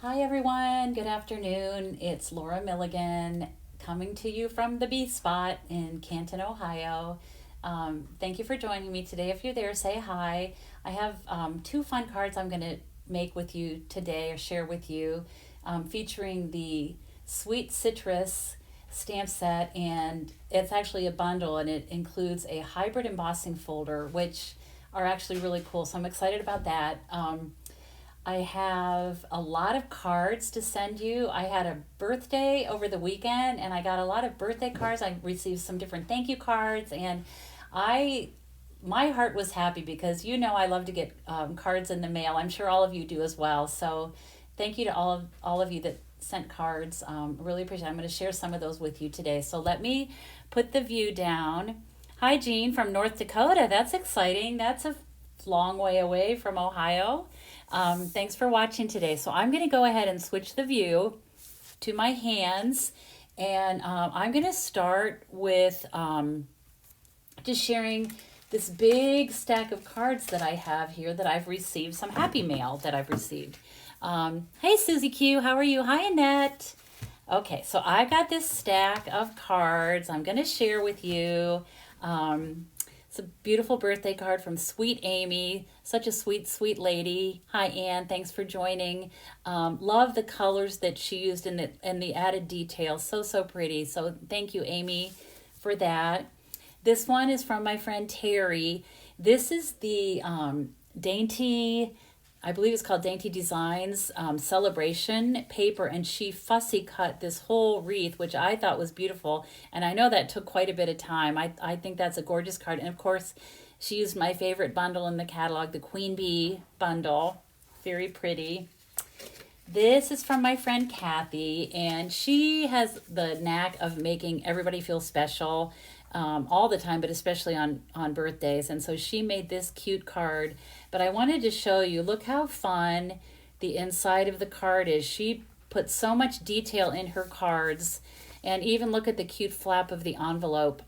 Hi everyone, good afternoon. It's Laura Milligan coming to you from the B Spot in Canton, Ohio. Thank you for joining me today. If you're there, say hi. I have two fun cards I'm going to make with you today or share with you, featuring the Sweet Citrus stamp set, and it's actually a bundle and it includes a hybrid embossing folder, which are actually really cool. So I'm excited about that. I have a lot of cards to send you. I had a birthday over the weekend and I got a lot of birthday cards. I received some different thank you cards, and I my heart was happy because I love to get cards in the mail. I'm sure all of you do as well. So thank you to all of you that sent cards. Really appreciate it. I'm going to share some of those with you today. So let me put the view down. Hi, Jean from North Dakota. That's exciting. That's a long way away from Ohio. Thanks for watching today. So I'm going to go ahead and switch the view to my hands, and I'm going to start with just sharing this big stack of cards that I have here that I've received, some happy mail that I've received. Hey, Susie Q, how are you? Hi, Annette. Okay, so I got this stack of cards I'm going to share with you. It's a beautiful birthday card from Sweet Amy, such a sweet, sweet lady. Hi, Ann. Thanks for joining. Love the colors that she used in the added details. So, so pretty. So thank you, Amy, for that. This one is from my friend Terry. This is the Dainty, I believe it's called Dainty Designs celebration paper, and she fussy cut this whole wreath, which I thought was beautiful, and I know that took quite a bit of time. I think that's a gorgeous card, and of course she used my favorite bundle in the catalog, the Queen Bee bundle. Very pretty. This is from my friend Kathy, and she has the knack of making everybody feel special all the time, but especially on birthdays. And so she made this cute card, but I wanted to show you, look how fun the inside of the card is. She put so much detail in her cards, and even look at the cute flap of the envelope.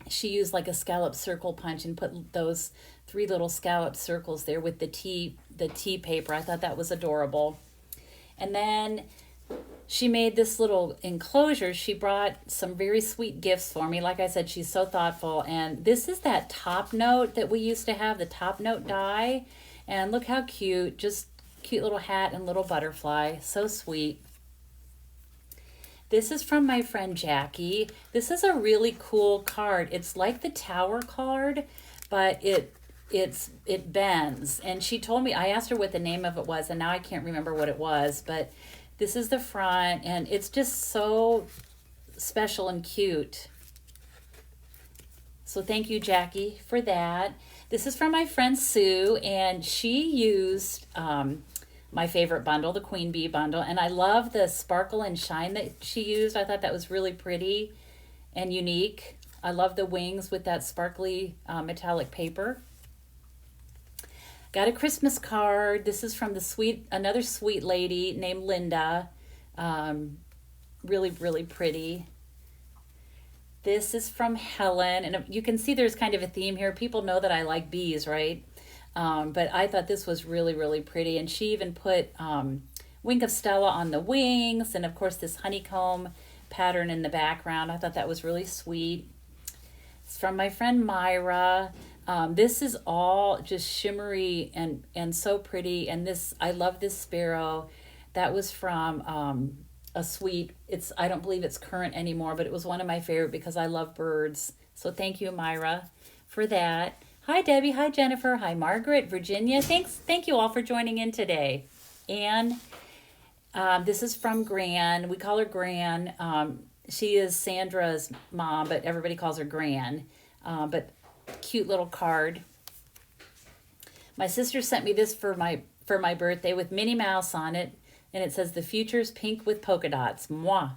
She used like a scallop circle punch and put those three little scallop circles there with the tea paper. I thought that was adorable. And then she made this little enclosure. She brought some very sweet gifts for me. Like I said, she's so thoughtful. And this is that top note that we used to have, the top note die. And look how cute, just cute little hat and little butterfly. So sweet. This is from my friend Jackie. This is a really cool card. It's like the tower card, but it bends. And she told me, I asked her what the name of it was, and now I can't remember what it was, but this is the front, and it's just so special and cute. So thank you, Jackie, for that. This is from my friend Sue, and she used my favorite bundle, the Queen Bee bundle, and I love the sparkle and shine that she used. I thought that was really pretty and unique. I love the wings with that sparkly metallic paper. Got a Christmas card. This is from another sweet lady named Linda. Really, really pretty. This is from Helen, and you can see there's kind of a theme here. People know that I like bees, right? But I thought this was really, really pretty, and she even put Wink of Stella on the wings, and of course this honeycomb pattern in the background. I thought that was really sweet. It's from my friend Myra. This is all just shimmery and so pretty. And I love this sparrow. That was from a sweet, I don't believe it's current anymore, but it was one of my favorite because I love birds. So thank you, Myra, for that. Hi, Debbie. Hi, Jennifer. Hi, Margaret, Virginia. Thank you all for joining in today. And this is from Gran. We call her Gran. She is Sandra's mom, but everybody calls her Gran. But cute little card. My sister sent me this for my birthday with Minnie Mouse on it, and it says the future's pink with polka dots. Mwah.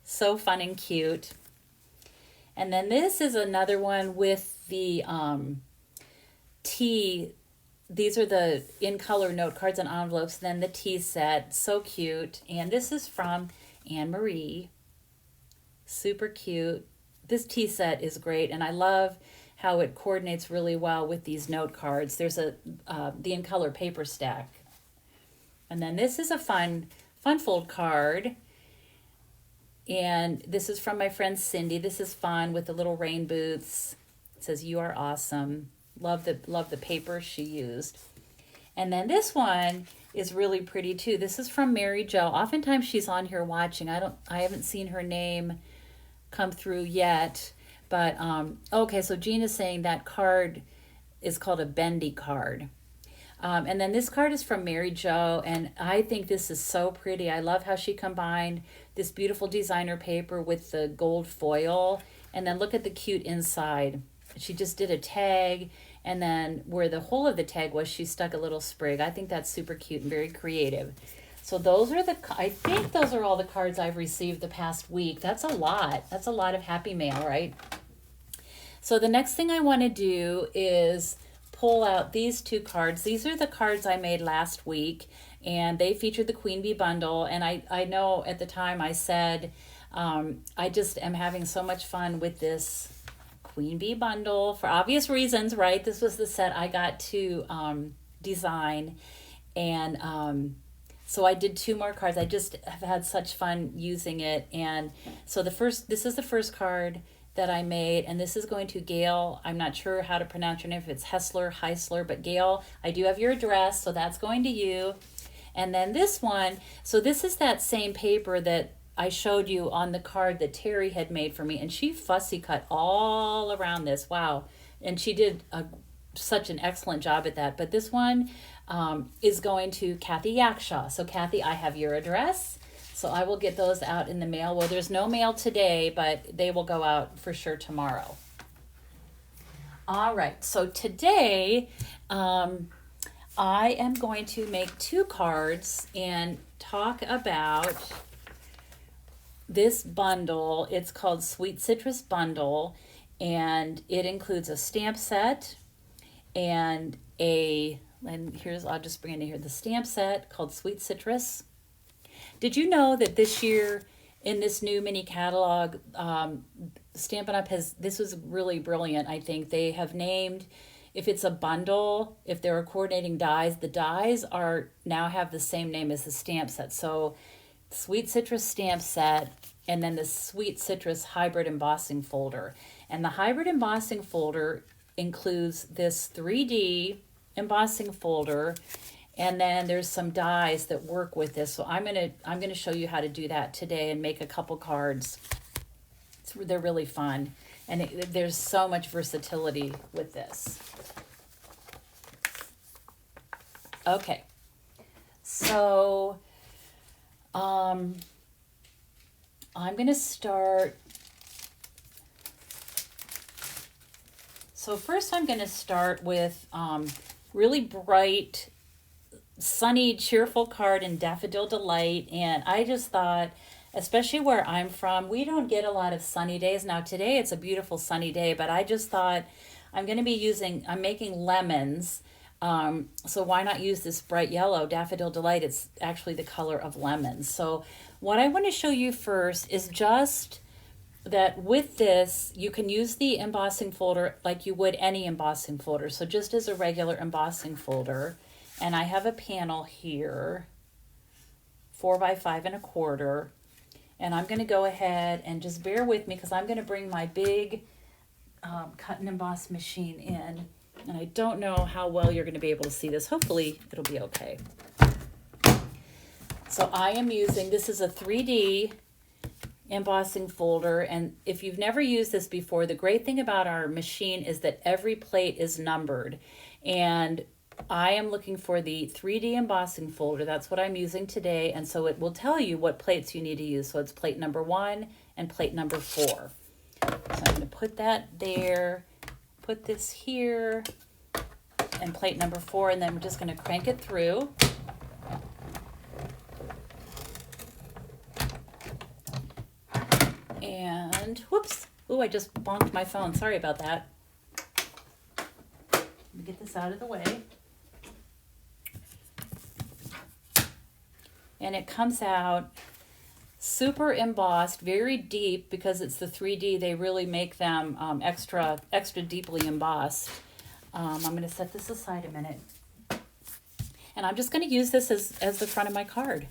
So fun and cute. And then this is another one with the tea. These are the in color note cards and envelopes. Then the tea set, so cute. And this is from Anne Marie. Super cute. This tea set is great, and I love how it coordinates really well with these note cards. There's the in color paper stack. And then this is a fun fold card. And this is from my friend Cindy. This is fun with the little rain boots. It says, "You are awesome." Love the paper she used. And then this one is really pretty too. This is from Mary Jo. Oftentimes she's on here watching. I haven't seen her name come through yet. But okay, so Gina's saying that card is called a bendy card. And then this card is from Mary Jo, and I think this is so pretty. I love how she combined this beautiful designer paper with the gold foil. And then look at the cute inside. She just did a tag, and then where the whole of the tag was, she stuck a little sprig. I think that's super cute and very creative. So those are I think those are all the cards I've received the past week. That's a lot. That's a lot of happy mail, right? So the next thing I want to do is pull out these two cards. These are the cards I made last week, and they featured the Queen Bee bundle. And I know at the time I said I just am having so much fun with this Queen Bee bundle for obvious reasons, right? This was the set I got to design, and so I did two more cards. I just have had such fun using it. And so this is the first card that I made, and this is going to Gail. I'm not sure how to pronounce your name, if it's Hessler, Heisler, but Gail, I do have your address, so that's going to you. And then this one, so this is that same paper that I showed you on the card that Terry had made for me, and she fussy cut all around this. Wow. And she did such an excellent job at that. But this one is going to Kathy Yakshaw. So Kathy, I have your address. So I will get those out in the mail. Well, there's no mail today, but they will go out for sure tomorrow. All right, so today I am going to make two cards and talk about this bundle. It's called Sweet Citrus Bundle, and it includes a stamp set and I'll just bring it in here, the stamp set called Sweet Citrus. Did you know that this year in this new mini catalog, Stampin' Up this was really brilliant, I think. They have named, if it's a bundle, if there are coordinating dies, the dies now have the same name as the stamp set. So Sweet Citrus stamp set, and then the Sweet Citrus hybrid embossing folder. And the hybrid embossing folder includes this 3D embossing folder, and then there's some dies that work with this. So I'm gonna show you how to do that today and make a couple cards. They're really fun, and there's so much versatility with this. Okay, so I'm gonna start. So first I'm gonna start with really bright, sunny, cheerful card in Daffodil Delight. And I just thought, especially where I'm from, we don't get a lot of sunny days. Now today it's a beautiful sunny day, but I just thought I'm making lemons. So why not use this bright yellow Daffodil Delight? It's actually the color of lemons. So what I want to show you first is just that with this, you can use the embossing folder like you would any embossing folder. So just as a regular embossing folder. And I have a panel here, 4 by 5 1/4. And I'm going to go ahead and just bear with me because I'm going to bring my big cut and emboss machine in. And I don't know how well you're going to be able to see this. Hopefully it'll be okay. So I am using, this is a 3D embossing folder, and if you've never used this before, the great thing about our machine is that every plate is numbered, and I am looking for the 3D embossing folder. That's what I'm using today, and so it will tell you what plates you need to use. So it's plate number 1 and plate number 4. So I'm going to put that there, put this here, and plate number 4, and then we're just going to crank it through. And whoops, I just bonked my phone. Sorry about that. Let me get this out of the way. And it comes out super embossed, very deep, because it's the 3D. They really make them extra deeply embossed. I'm going to set this aside a minute. And I'm just going to use this as the front of my card.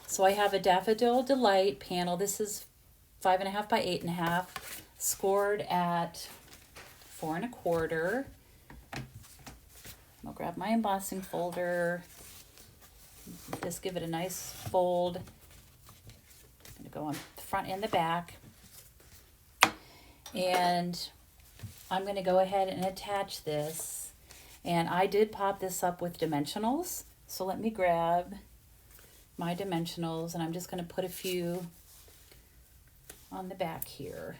So I have a Daffodil Delight panel. This is 5.5 by 8.5, scored at 4 1/4. I'll grab my embossing folder. Just give it a nice fold. I'm going to go on the front and the back. And I'm going to go ahead and attach this. And I did pop this up with dimensionals. So let me grab my dimensionals, and I'm just going to put a few on the back here.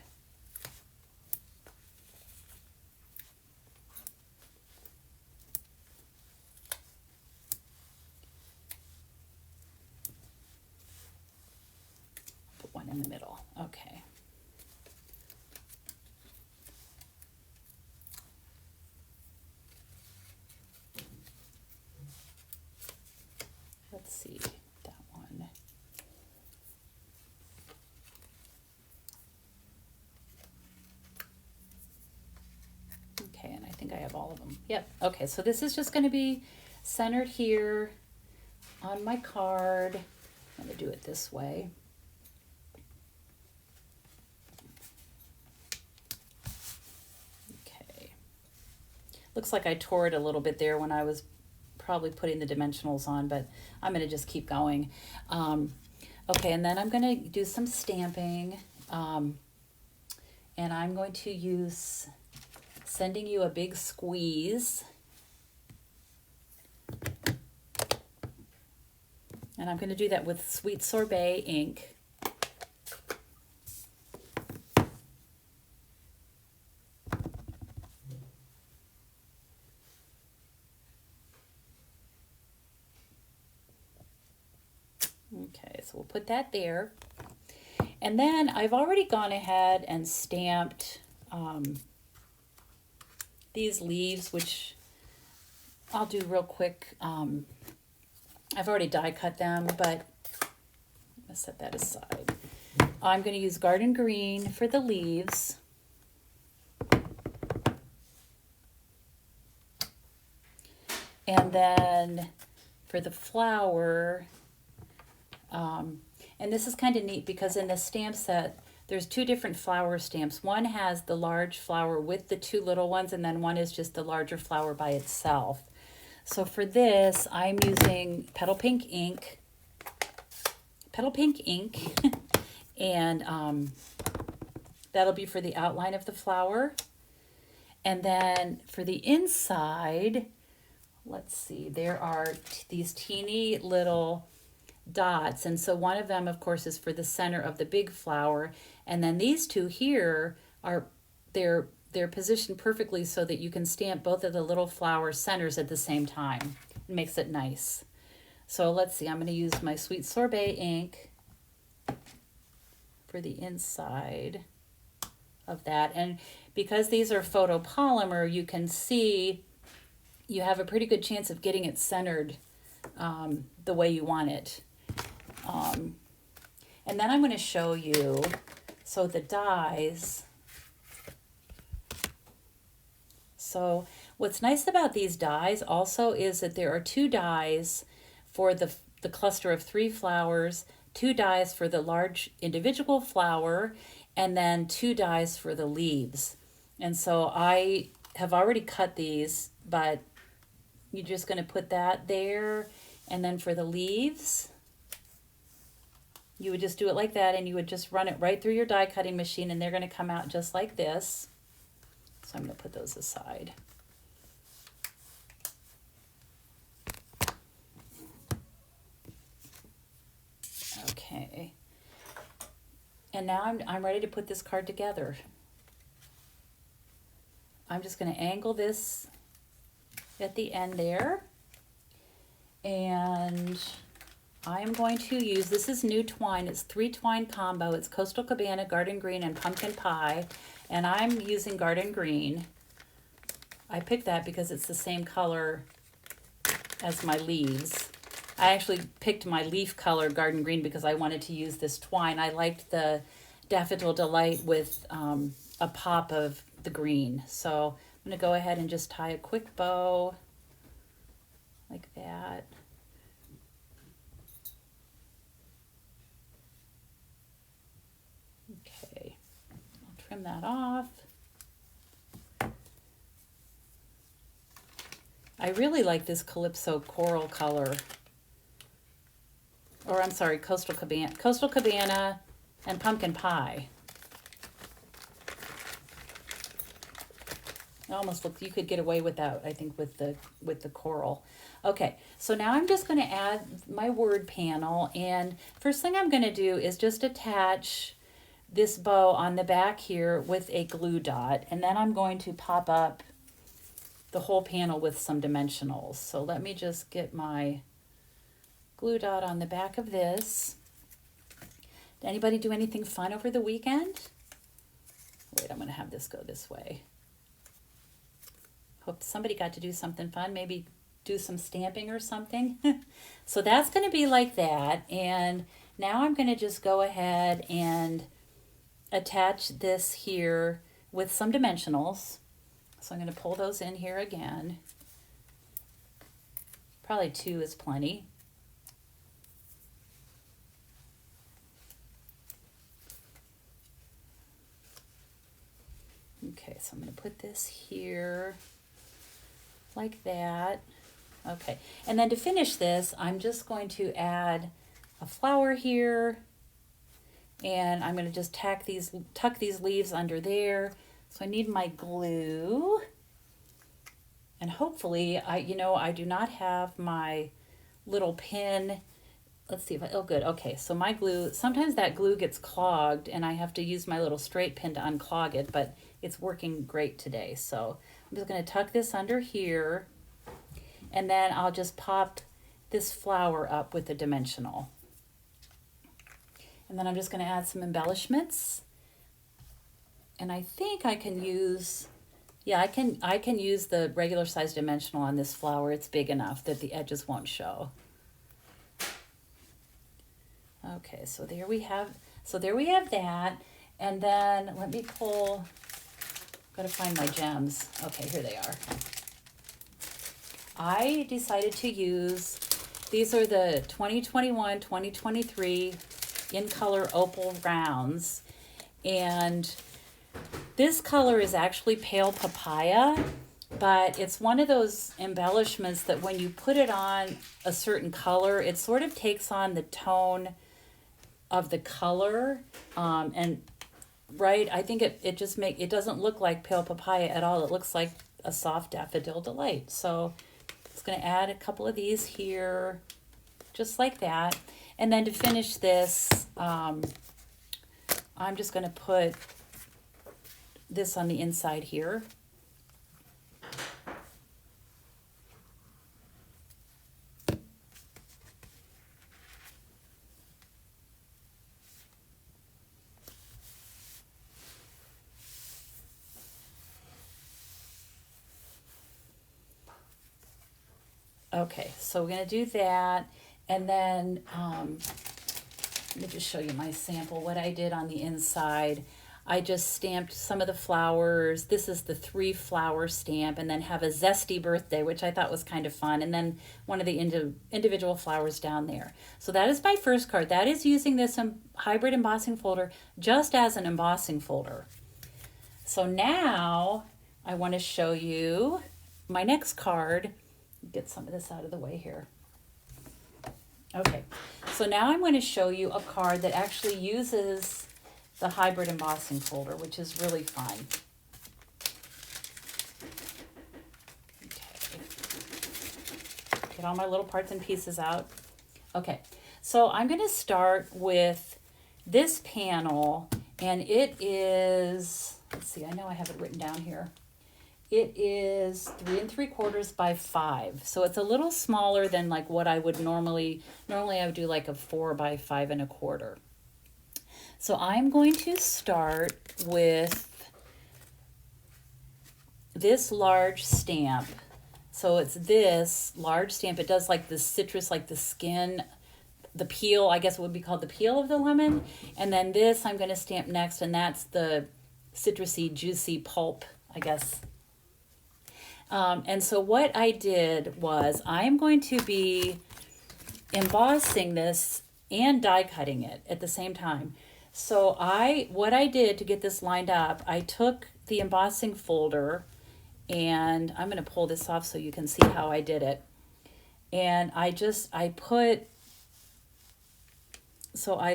Put one in the middle. Okay. Let's see that one. Okay, and I think I have all of them. Yep. Okay, so this is just going to be centered here on my card. I'm going to do it this way. Okay. Looks like I tore it a little bit there when I was probably putting the dimensionals on, but I'm going to just keep going. Okay, and then I'm going to do some stamping, and I'm going to use Sending You a Big Squeeze. And I'm going to do that with Sweet Sorbet ink. Okay, so we'll put that there. And then I've already gone ahead and stamped these leaves, which I'll do real quick. I've already die cut them, but I'm going to set that aside. I'm going to use Garden Green for the leaves. And then for the flower, and this is kind of neat because in the stamp set, there's two different flower stamps. One has the large flower with the two little ones, and then one is just the larger flower by itself. So for this, I'm using Petal Pink ink, and that'll be for the outline of the flower. And then for the inside, let's see, there are these teeny little dots, and so one of them of course is for the center of the big flower, and then these two here are they're positioned perfectly so that you can stamp both of the little flower centers at the same time. It makes it nice. So let's see, I'm going to use my Sweet Sorbet ink for the inside of that, and because these are photopolymer, you can see you have a pretty good chance of getting it centered the way you want it. And then I'm going to show you, so the dies. So what's nice about these dies also is that there are 2 dies for the cluster of 3 flowers, 2 dies for the large individual flower, and then 2 dies for the leaves. And so I have already cut these, but you're just going to put that there, and then for the leaves, you would just do it like that, and you would just run it right through your die cutting machine, and they're going to come out just like this. So I'm going to put those aside. Okay. And now I'm ready to put this card together. I'm just going to angle this at the end there, and I'm going to use, this is new twine, it's 3 twine combo, it's Coastal Cabana, Garden Green, and Pumpkin Pie, and I'm using Garden Green. I picked that because it's the same color as my leaves. I actually picked my leaf color Garden Green because I wanted to use this twine. I liked the Daffodil Delight with a pop of the green. So I'm going to go ahead and just tie a quick bow like that. that off. I really like this Calypso coral color. Or I'm sorry, Coastal Cabana and Pumpkin Pie. It almost looks, you could get away with that, I think, with the coral. Okay, so now I'm just going to add my word panel, and first thing I'm going to do is just attach this bow on the back here with a glue dot, and then I'm going to pop up the whole panel with some dimensionals. So let me just get my glue dot on the back of this. Did anybody do anything fun over the weekend? Wait, I'm going to have this go this way. Hope somebody got to do something fun, maybe do some stamping or something. So that's going to be like that. And now I'm going to just go ahead and attach this here with some dimensionals. So I'm going to pull those in here again. Probably 2 is plenty. Okay, so I'm going to put this here like that. Okay, and then to finish this, I'm just going to add a flower here, and I'm going to just tuck these leaves under there. So I need my glue, and hopefully I do not have my little pin. Let's see if oh good. Okay, so my glue, sometimes that glue gets clogged and I have to use my little straight pin to unclog it, but it's working great today. So I'm just going to tuck this under here, and then I'll just pop this flower up with a dimensional. And then I'm just going to add some embellishments. And I think I can use, yeah, I can use the regular size dimensional on this flower. It's big enough that the edges won't show. Okay, so there we have that. And then let me pull, gotta find my gems. Okay, here they are. I decided to use, these are the 2021-2023 in color opal rounds. And this color is actually pale papaya, but it's one of those embellishments that when you put it on a certain color, it sort of takes on the tone of the color. And right, I think it just it doesn't look like pale papaya at all. It looks like a soft daffodil delight. So just going to add a couple of these here, just like that. And then to finish this, I'm just going to put this on the inside here. Okay, so we're going to do that, and then let me just show you my sample, what I did on the inside. I just stamped some of the flowers. This is the 3 flower stamp, and then have a zesty birthday, which I thought was kind of fun, and then one of the individual flowers down there. So that is my first card. That is using this hybrid embossing folder just as an embossing folder. So now I want to show you my next card. Get some of this out of the way here. Okay, so now I'm going to show you a card that actually uses the hybrid embossing folder, which is really fun. Okay, get all my little parts and pieces out. Okay, so I'm going to start with this panel, and it is, let's see, I know I have it written down here. It is 3 3/4 by 5. So it's a little smaller than like what I would normally I would do like a 4 by 5 1/4. So I'm going to start with this large stamp. So it's this large stamp. It does like the citrus, like the skin, the peel, I guess it would be called the peel of the lemon. And then this I'm going to stamp next, and that's the citrusy, juicy pulp, I guess. And so what I did was I'm going to be embossing this and die cutting it at the same time. So what I did to get this lined up, I took the embossing folder, and I'm going to pull this off so you can see how I did it. And I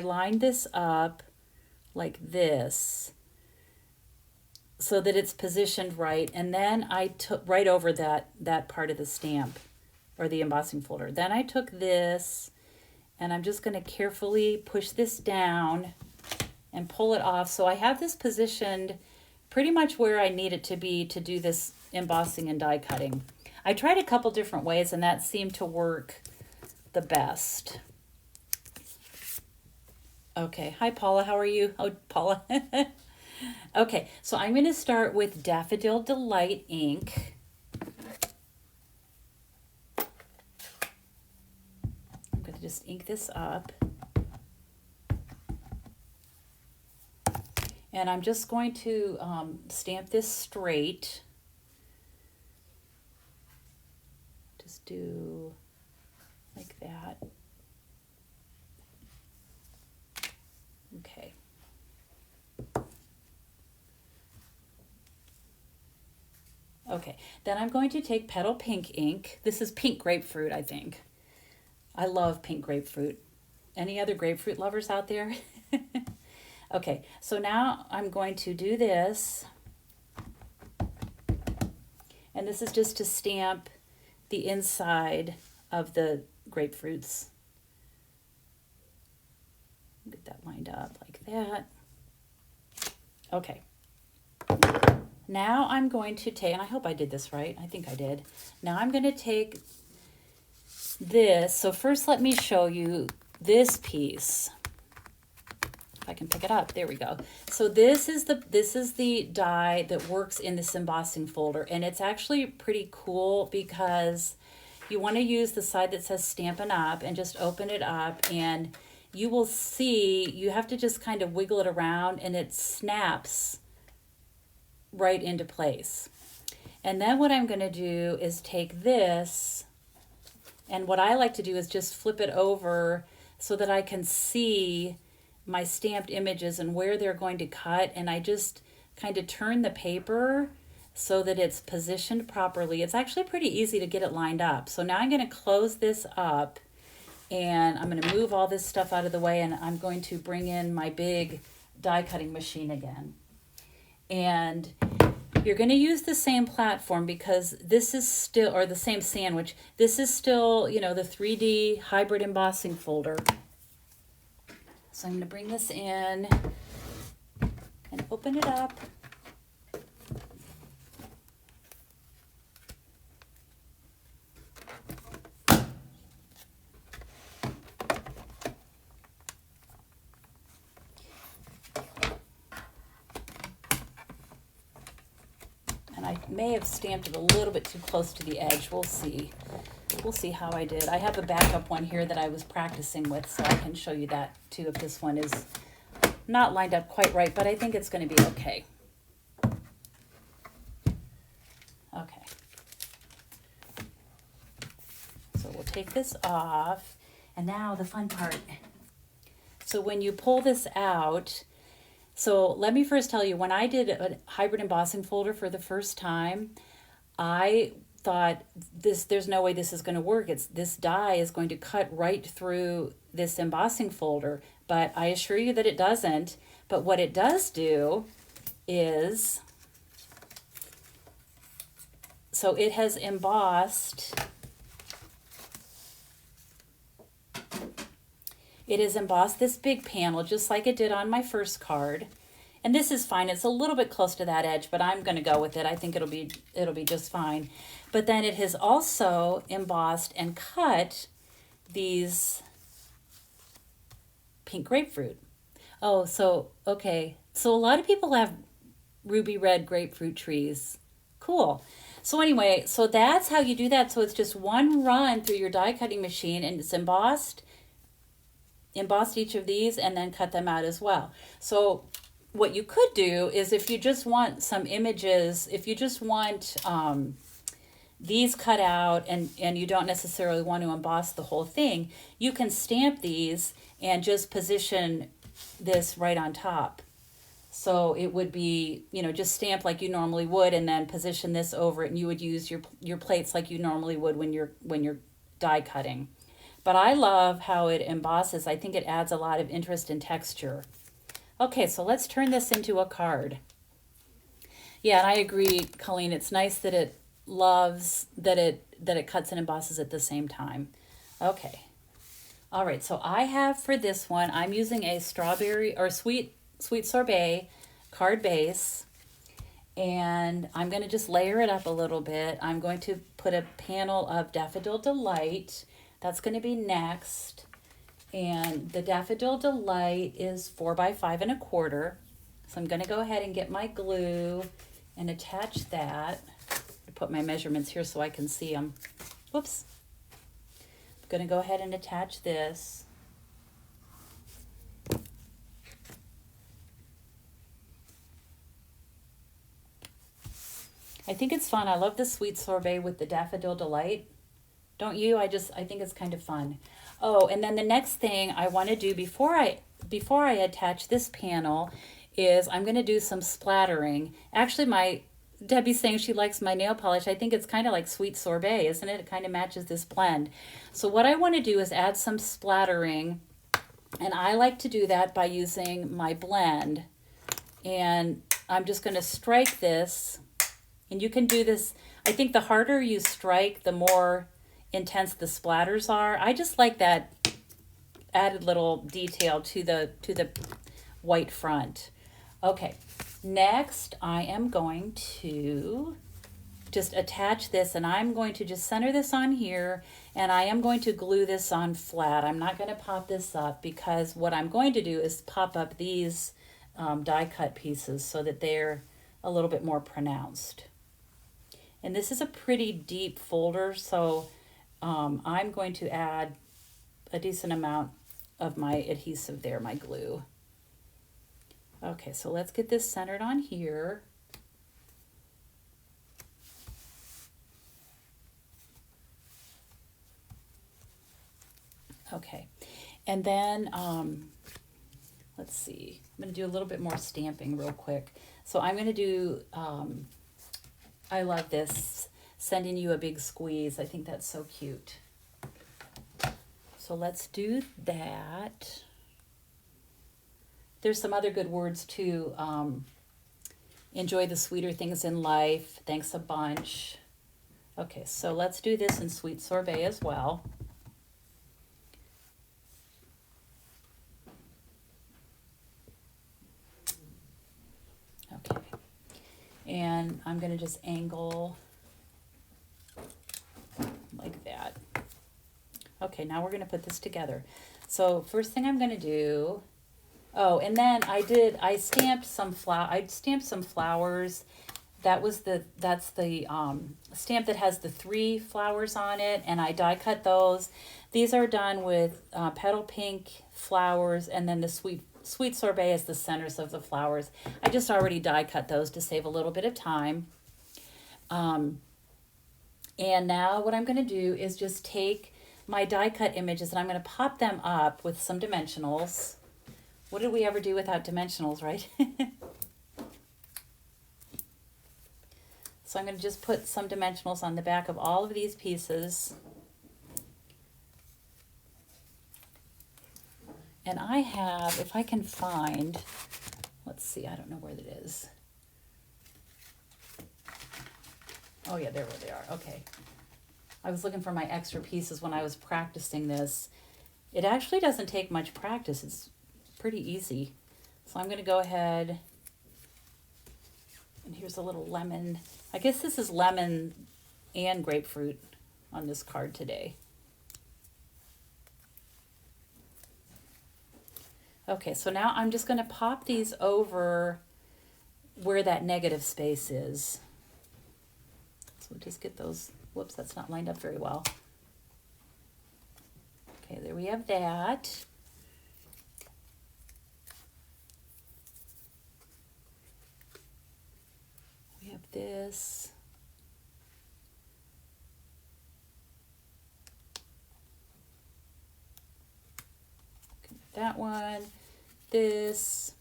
lined this up like this so that it's positioned right. And then I took right over that part of the stamp or the embossing folder. Then I took this, and I'm just going to carefully push this down and pull it off. So I have this positioned pretty much where I need it to be to do this embossing and die cutting. I tried a couple different ways, and that seemed to work the best. Okay, hi Paula, how are you? Oh, Paula. Okay, so I'm going to start with Daffodil Delight ink. I'm going to just ink this up. And I'm just going to stamp this straight. Just do like that. Okay. Okay, then I'm going to take Petal Pink ink. This is pink grapefruit, I think. I love pink grapefruit. Any other grapefruit lovers out there? Okay, so now I'm going to do this. And this is just to stamp the inside of the grapefruits. Get that lined up like that. Okay. Now I'm going to take, and I hope I did this right. I think I did. Now I'm going to take this. So first let me show you this piece. If I can pick it up, there we go. So this is the die that works in this embossing folder, and it's actually pretty cool because you want to use the side that says Stampin' Up and just open it up, and you will see you have to just kind of wiggle it around, and it snaps right into place. And then what I'm going to do is take this, and what I like to do is just flip it over so that I can see my stamped images and where they're going to cut, and I just kind of turn the paper so that it's positioned properly. It's actually pretty easy to get it lined up. So now I'm going to close this up, and I'm going to move all this stuff out of the way, and I'm going to bring in my big die cutting machine again. And you're going to use the same platform because this is still, or the same sandwich, this is still, you know, the 3D hybrid embossing folder. So I'm going to bring this in and open it up. And I may have stamped it a little bit too close to the edge. We'll see. We'll see how I did. I have a backup one here that I was practicing with, so I can show you that too if this one is not lined up quite right, but I think it's going to be okay. Okay. So we'll take this off, and now the fun part. So when you pull this out, so let me first tell you, when I did a hybrid embossing folder for the first time, I thought there's no way this is going to work. This die is going to cut right through this embossing folder, but I assure you that it doesn't. But what it does do is, so it has embossed, this big panel just like it did on my first card. And this is fine. It's a little bit close to that edge, but I'm going to go with it. I think it'll be just fine. But then it has also embossed and cut these pink grapefruit. Oh, so, okay. So a lot of people have ruby red grapefruit trees. Cool. So anyway, so that's how you do that. So it's just one run through your die cutting machine, and it's embossed each of these and then cut them out as well. So what you could do is, if you just want some images, if you just want these cut out and you don't necessarily want to emboss the whole thing, you can stamp these and just position this right on top. So it would be, you know, just stamp like you normally would, and then position this over it, and you would use your plates like you normally would when you're die cutting. But I love how it embosses. I think it adds a lot of interest and texture. Okay, so let's turn this into a card. Yeah, and I agree, Colleen. It's nice that it loves that it cuts and embosses at the same time. Okay. All right, so I have for this one, I'm using a strawberry or sweet sorbet card base, and I'm going to just layer it up a little bit. I'm going to put a panel of Daffodil Delight. That's going to be next. And the Daffodil Delight is 4 by 5 1/4. So I'm going to go ahead and get my glue and attach that. I put my measurements here so I can see them. Whoops. I'm going to go ahead and attach this. I think it's fun. I love the sweet sorbet with the Daffodil Delight. Don't you? I think it's kind of fun. Oh, and then the next thing I want to do before I attach this panel is I'm going to do some splattering. Actually, Debbie's saying she likes my nail polish. I think it's kind of like sweet sorbet, isn't it? It kind of matches this blend. So what I want to do is add some splattering, and I like to do that by using my blend. And I'm just going to strike this. And you can do this, I think the harder you strike, the more intense the splatters are. I just like that added little detail to the white front. Okay, next I am going to just attach this, and I'm going to just center this on here, and I am going to glue this on flat. I'm not going to pop this up, because what I'm going to do is pop up these die cut pieces so that they're a little bit more pronounced. And this is a pretty deep folder, so I'm going to add a decent amount of my adhesive there, my glue. Okay, so let's get this centered on here. Okay, and then let's see. I'm going to do a little bit more stamping real quick. So I'm going to do... I love this, sending you a big squeeze. I think that's so cute. So let's do that. There's some other good words too. Enjoy the sweeter things in life. Thanks a bunch. Okay, so let's do this in sweet sorbet as well. Okay. And I'm going to just angle like that. Okay, now we're going to put this together. So first thing I'm going to do, and then I stamped some flowers. That's the stamp that has the 3 flowers on it, and I die cut those. These are done with petal pink flowers, and then the sweet sorbet is the centers of the flowers. I just already die cut those to save a little bit of time. And now what I'm going to do is just take my die cut images, and I'm going to pop them up with some dimensionals. What did we ever do without dimensionals, right? So I'm going to just put some dimensionals on the back of all of these pieces. And I have, if I can find, let's see, I don't know where that is. Oh yeah, there they are, okay. I was looking for my extra pieces when I was practicing this. It actually doesn't take much practice, it's pretty easy. So I'm gonna go ahead, and here's a little lemon. I guess this is lemon and grapefruit on this card today. Okay, so now I'm just going to pop these over where that negative space is. So just get those, whoops, that's not lined up very well. Okay, there we have that. We have this. That one. this.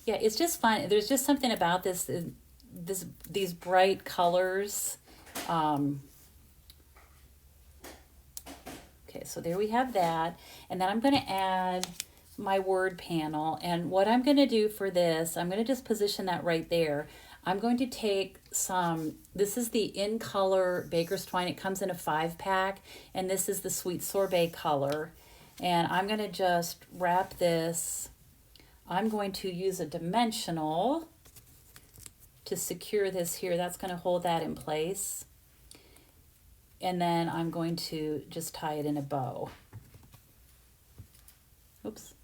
Yeah, it's just fun. There's just something about these bright colors. Okay, so there we have that. And then I'm going to add my word panel. And what I'm going to do for this, I'm going to just position that right there. I'm going to take some, this is the In Color Baker's Twine. It comes in a 5-pack. And this is the Sweet Sorbet color. And I'm going to just wrap this. I'm going to use a dimensional to secure this here. That's going to hold that in place. And then I'm going to just tie it in a bow. Oops.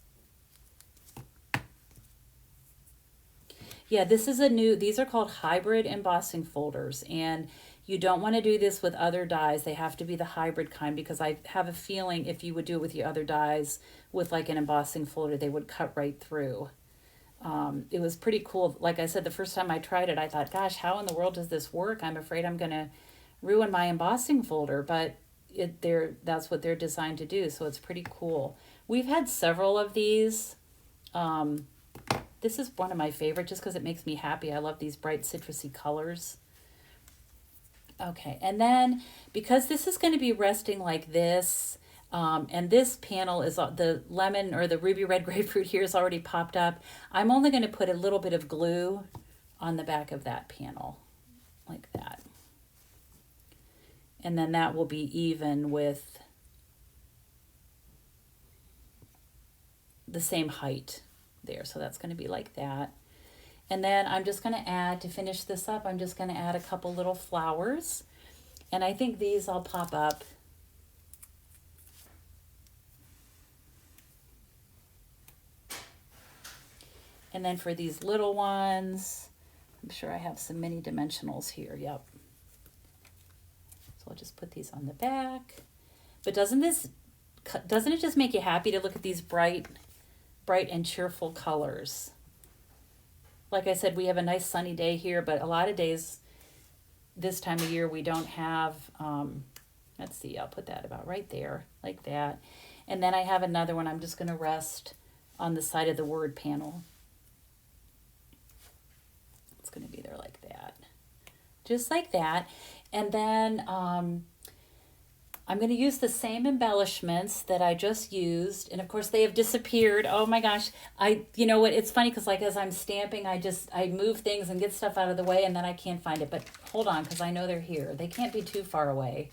Yeah, this is a new, these are called hybrid embossing folders. And you don't want to do this with other dies. They have to be the hybrid kind, because I have a feeling if you would do it with the other dies with like an embossing folder, they would cut right through. It was pretty cool. Like I said, the first time I tried it, I thought, gosh, how in the world does this work? I'm afraid I'm going to ruin my embossing folder, but that's what they're designed to do. So it's pretty cool. We've had several of these. This is one of my favorite just because it makes me happy. I love these bright citrusy colors. Okay, and then because this is going to be resting like this, and this panel is the lemon or the ruby red grapefruit here is already popped up, I'm only going to put a little bit of glue on the back of that panel, like that. And then that will be even with the same height there. So that's going to be like that. And then I'm just going to add, to finish this up, I'm just going to add a couple little flowers. And I think these I'll pop up. And then for these little ones, I'm sure I have some mini dimensionals here. Yep. So I'll just put these on the back. But doesn't it just make you happy to look at these bright and cheerful colors? Like I said, we have a nice sunny day here, but a lot of days this time of year we don't have, let's see, I'll put that about right there, like that. And then I have another one I'm just going to rest on the side of the word panel. It's going to be there like that. Just like that. And then I'm going to use the same embellishments that I just used. And of course they have disappeared. Oh my gosh. You know what? It's funny because like as I'm stamping, I move things and get stuff out of the way and then I can't find it. But hold on, because I know they're here. They can't be too far away.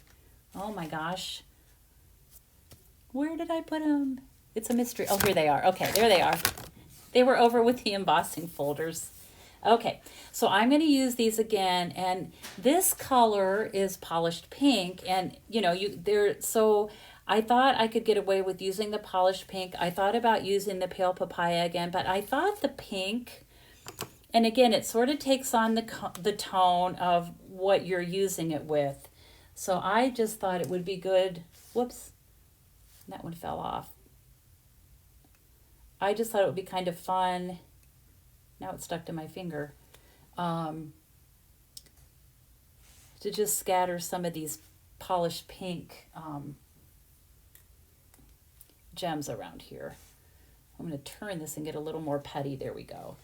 Oh my gosh. Where did I put them? It's a mystery. Oh, here they are. Okay, there they are. They were over with the embossing folders. Okay, so I'm going to use these again, and this color is polished pink, and you know, so I thought I could get away with using the polished pink. I thought about using the pale papaya again, but I thought the pink, and again, it sort of takes on the tone of what you're using it with. So I just thought it would be good. Whoops, that one fell off. I just thought it would be kind of fun. Now it's stuck to my finger. To just scatter some of these polished pink gems around here. I'm going to turn this and get a little more petty. There we go.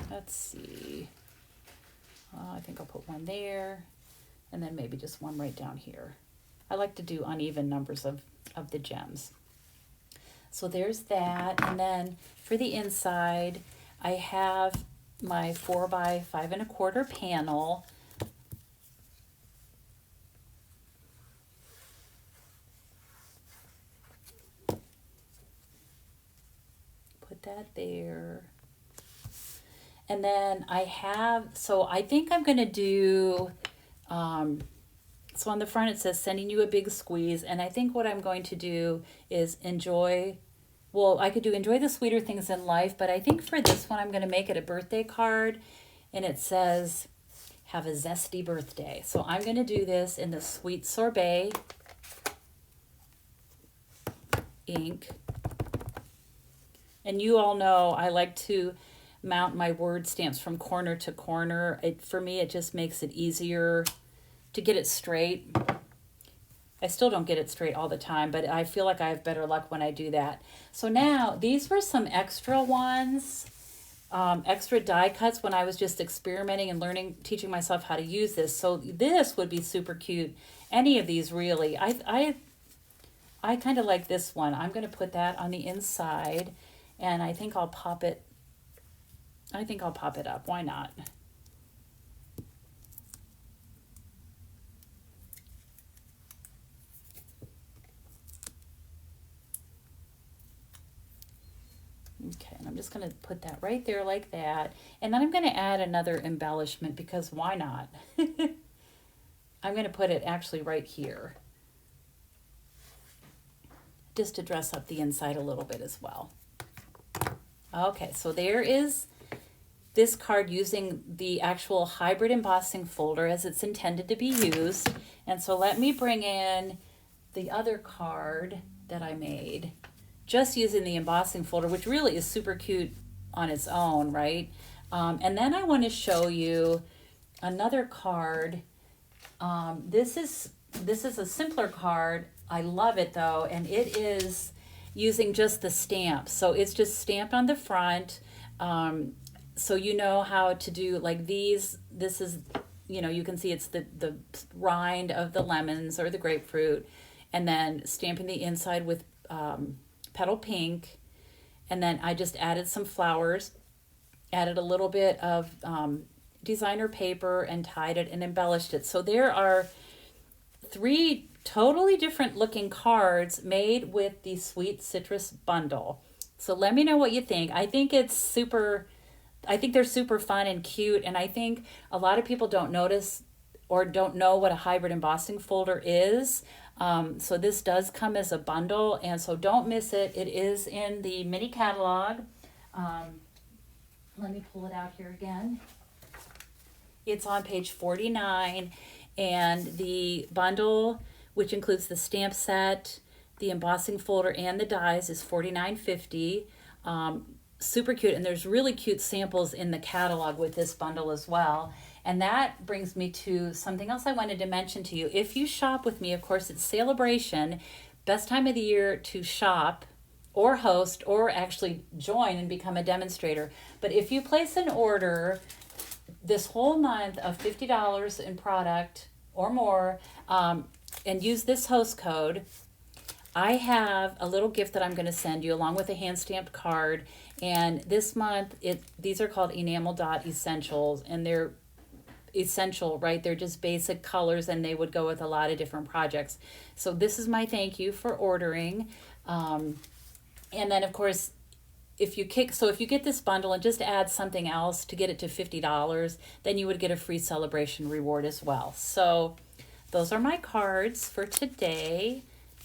Let's see. I think I'll put one there, and then maybe just one right down here. I like to do uneven numbers of the gems. So there's that, and then for the inside, I have my 4 by 5 1/4 panel. Put that there. And then I have, so I think I'm going to do, so on the front it says sending you a big squeeze, and I think what I'm going to do is enjoy the sweeter things in life, but I think for this one I'm going to make it a birthday card, and it says have a zesty birthday. So I'm going to do this in the Sweet Sorbet ink. And you all know I like to mount my word stamps from corner to corner. For me, it just makes it easier to get it straight. I still don't get it straight all the time, but I feel like I have better luck when I do that. So now, these were some extra ones, extra die cuts when I was just experimenting and learning, teaching myself how to use this. So this would be super cute. Any of these, really. I kind of like this one. I'm going to put that on the inside, and I think I'll pop it. I think I'll pop it up. Why not? Okay, and I'm just going to put that right there like that. And then I'm going to add another embellishment because why not? I'm going to put it actually right here, just to dress up the inside a little bit as well. Okay, so there is this card using the actual hybrid embossing folder as it's intended to be used. And so let me bring in the other card that I made, just using the embossing folder, which really is super cute on its own, right? And then I want to show you another card. This is a simpler card. I love it though, and it is using just the stamps. So it's just stamped on the front. So you know how to do like these. This is, you know, you can see it's the rind of the lemons or the grapefruit, and then stamping the inside with petal pink. And then I just added some flowers, added a little bit of designer paper and tied it and embellished it. So there are 3 totally different looking cards made with the Sweet Citrus bundle. So let me know what you think. I think they're super fun and cute, and I think a lot of people don't notice or don't know what a hybrid embossing folder is. So this does come as a bundle, and so don't miss it. It is in the mini catalog. Let me pull it out here again. It's on page 49, and the bundle, which includes the stamp set, the embossing folder, and the dies, is $49.50. Super cute, and there's really cute samples in the catalog with this bundle as well. And that brings me to something else I wanted to mention to you. If you shop with me, of course, it's Celebration, best time of the year to shop or host or actually join and become a demonstrator. But if you place an order this whole month of $50 in product or more, and use this host code, I have a little gift that I'm going to send you along with a hand-stamped card. And this month, these are called Enamel Dot Essentials, and they're essential, right? They're just basic colors, and they would go with a lot of different projects. So this is my thank you for ordering. And then, of course, if you get this bundle and just add something else to get it to $50, then you would get a free celebration reward as well. So those are my cards for today.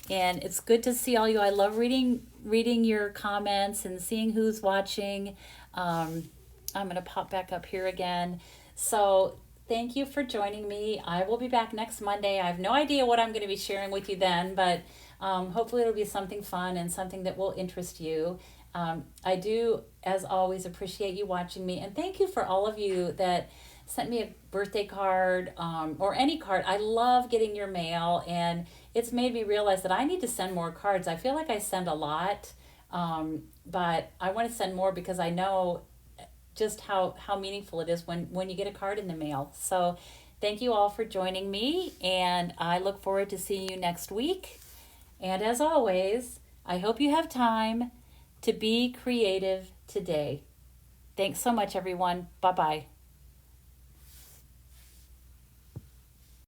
And it's good to see all you. I love reading your comments and seeing who's watching. I'm going to pop back up here again. So thank you for joining me. I will be back next Monday. I have no idea what I'm going to be sharing with you then, but hopefully it'll be something fun and something that will interest you. I do, as always, appreciate you watching me. And thank you for all of you that sent me a birthday card or any card. I love getting your mail, and it's made me realize that I need to send more cards. I feel like I send a lot, but I want to send more because I know just how meaningful it is when you get a card in the mail. So thank you all for joining me, and I look forward to seeing you next week. And as always, I hope you have time to be creative today. Thanks so much, everyone. Bye-bye.